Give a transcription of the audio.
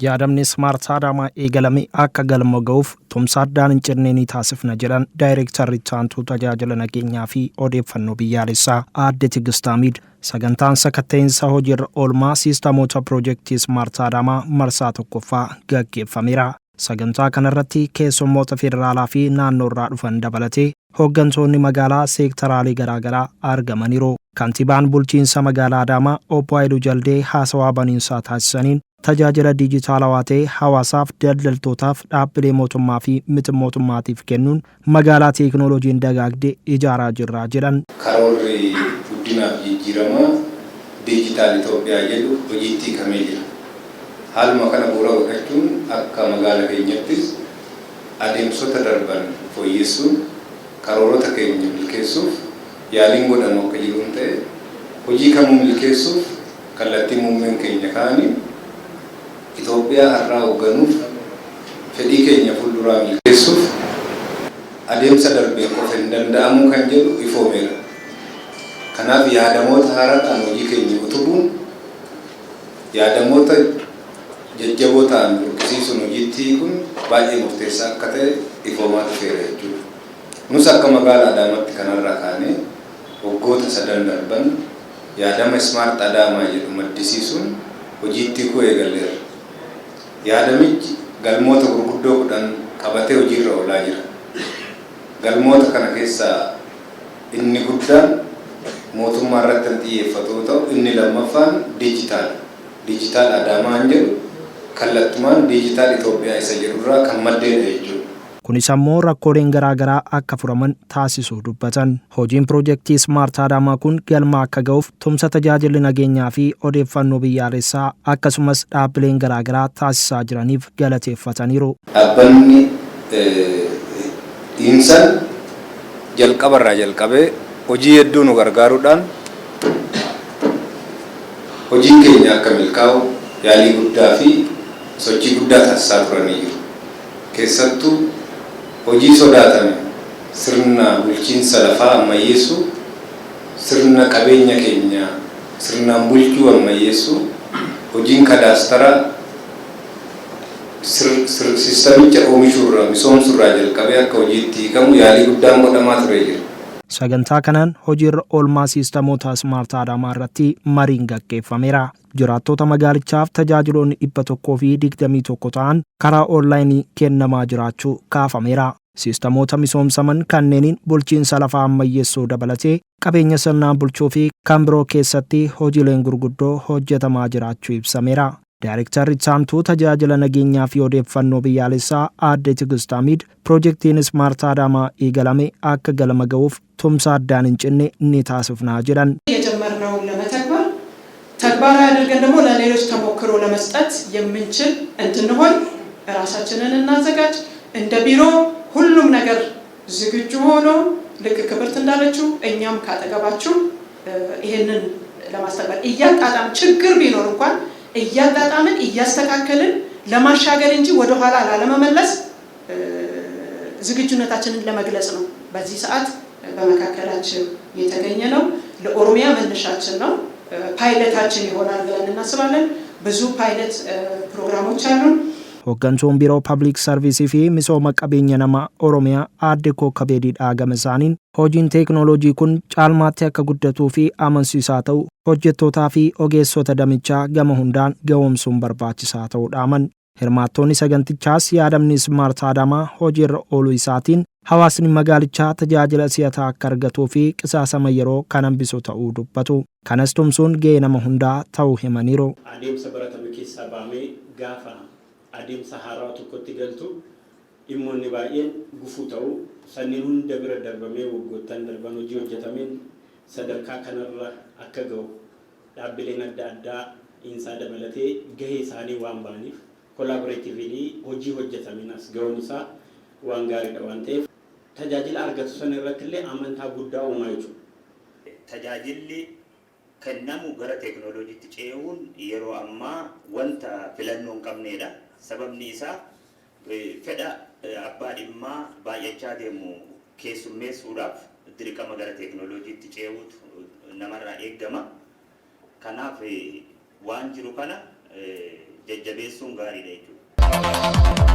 yaadamni Smart Adaamaa eegalame akka galma ga'uuf tumsa addaan hin cirne ni taasifna jedhan Daayireektarri Taantuu Tajaajila Nageenyaa fi Odeeffannoo Biyyaalessaa Aadde Tigist Hamiid. Sagantaan sakatta'insa hojiirra oolmaa siistamoota Piroojeektii Smart Adaamaa marsaa tokkoffaa gaggeeffameera. Sagantaa kanarratti keessummoota federaalaa fi naannoo irraa dhufan dabalatee hooggantoonni magaalaa seektaraalee garaagaraa argamaniiru. Kantiibaan bulchiinsa magaalaa Adaamaa Obbo Haayiluu Jaldee haasawaa baniinsaa taasisaniin tajaajila dijitaalawaa ta'e hawaasaaf, daldaltootaaf, dhaabbilee mootummaa fi miti mootummaatiif kennuun magaalaa teekinooloojiin dagaagde ijaaraa jirra jedhan. Karoorri guddinaaf jijjiiramaa dijitaal Itoophiyaa jedhu hojiitti hiikamee jira. Haaluma kana bu'uura godhachuun akka magaalaa keenyattis adeemsota darban fooyyessuun karoorota keenya milkeessuuf yaaliin godhamu akka jiruun ta'e hojii kamuu milkeessuuf kallattii muummeen keenya kaa'anii Itoophiyaa har'aa hoogganuuf fedhii keenya fuulduraa milkeessuuf adeemsa darbee qofa hin danda'amu kan jedhu ifoomeera. Kanaaf yaadamoota haaraadhaan hojii keenya utubuun yaadamoota jajjaboo ta'an burqisiisuun hojiitti kun baay'ee murteessaa akka ta'e ifoomaa dhufeera jechuudha. Nus akka magaalaa Adaamaatti kanarraa kaanee waggoota 3 darban yaadama Smart Adaamaa jedhu maddisiisuun hojiitti eegalleera. Yaadamichi galmoota gurguddoo 10 qabatee hojiirra oolaa jira. Galmoota kana keessaa inni guddaan mootummaa irratti xiyyeeffatu yoo ta'u, inni lammaffaan dijitaal Adaamaan jedhu kallattumaan dijitaal Itoophiyaa isa jedhurraa kan maddeedha jechuudha. Kunis ammoo rakkooleen garaagaraa akka furaman taasisuu dubbatan. Hojiin Piroojeektii Smart Adaamaa kun galma akka ga'uuf tumsa tajaajilli nageenyaa fi odeeffannoo biyyaalessaa akkasumas dhaabbileen garaagaraa taasisaa jiraniif galateeffataniiru. Dhaabbanni dhiinsan jalqabarraa jalqabee hojii hedduu nu gargaaruudhaan hojiin keenya akka milkaa'u yaalii guddaa fi sochii guddaa taasisaa turanii jiru. Keessattuu hojii sodaatame sirna bulchiinsa lafaa ammayyeessuu, sirna qabeenya keenya sirnaan bulchuu ammayyeessuu, hojiin kadaastaraa siistamicha oomishuurraa misoomsuurraa jalqabee akka hojiitti hiikamu yaalii guddaan godhamaa ture jira. Sagantaa kanaan hojiirra oolmaa siistamoota Smart Adaamaa irratti mariin gaggeeffameera. Jiraattota magaalichaaf tajaajiloonni 121 ta'an karaa onlaayinii kennamaa jiraachuu kaafameera. Siistamoota misoomsaman kanneeniin bulchiinsa lafaa ammayyeessuu dabalatee qabeenya sirnaan bulchuu fi kan biroo keessatti hojiileen gurguddoo hojjetamaa jiraachuu ibsameera. Daayireektarri Taantuu Tajaajila Nageenyaa fi Odeeffannoo Biyyaalessaa Aadde Tigist Hamiid Piroojeektiin Smart Adaamaa eegalame akka galma ga'uuf tumsa addaan hin cinne ni taasifna jedhan. የጀመርነውን ለመተግበር ተግባራዊ አድርገን ደግሞ ለሌሎች ተሞክሮ ለመስጠት የምንችል እንድንሆን ራሳችንን እናዘጋጅ። እንደ ቢሮ ሁሉም ነገር ዝግጁ ሆኖ ልክ ክብርት እንዳለችው እኛም ካጠገባችሁ ይሄንን ለማስተግበር እያጣጣም ችግር ቢኖር እንኳን እያጣጣምን እያስተካከልን ለማሻገር እንጂ ወደ ኋላ ላለመመለስ ዝግጁነታችንን ለመግለጽ ነው። በዚህ ሰዓት በመካከላችን የተገኘ ነው። ለኦሮሚያ መነሻችን ነው። ፓይለታችን ይሆናል ብለን እናስባለን። ብዙ ፓይለት ፕሮግራሞች አሉን። Hooggantuun Biiroo Pabliik Sarviisii fi Misooma Qabeenya Namaa Oromiyaa Aadde Kookkabeedii Dhaagame isaaniin hojiin teekinooloojii kun caalmaatti akka guddatuu fi amansiisaa ta'u hojjettootaa fi ogeessota damichaa gama hundaan ga'oomsuun barbaachisaa ta'uu dhaaman. Hirmaattoonni sagantichaas yaadamni Smart Adaamaa hojiirra ooluu isaatiin hawaasni magaalichaa tajaajila si'ataa akka argatuu fi qisaasama yeroo kan hambisu ta'uu dubbatu. Kanas tumsuun ga'ee nama hundaa ta'uu himaniiru. Adeemsa baratame keessaa bahamee gaafa adeemsa haaraa tokkotti galtu dhimmoonni baay'een gufuu ta'uu sanniin hunda bira darbamee waggoottan darban hojii hojjetameen sadarkaa kanarra akka ga'u dhaabbileen adda addaa insaa dabalatee gahee isaanii waan ba'aniif koolaaboreetiivii hojii hojjetameen as ga'uun isaa waan gaariidha waan ta'eef tajaajila argatu san irratti illee amantaa guddaa uumaa jechuudha. Tajaajilli kennamu gara teekinooloojiitti ce'uun yeroo ammaa wanta filannoo hin qabneedha. Sababni isaa fedha abbaa dhimmaa baay'achaa deemu keessummeessuudhaaf dirqama gara teekinooloojiitti ce'uutu namarraa eegama. Kanaaf waan jiru kana jajjabeessuun gaariidha jechuudha.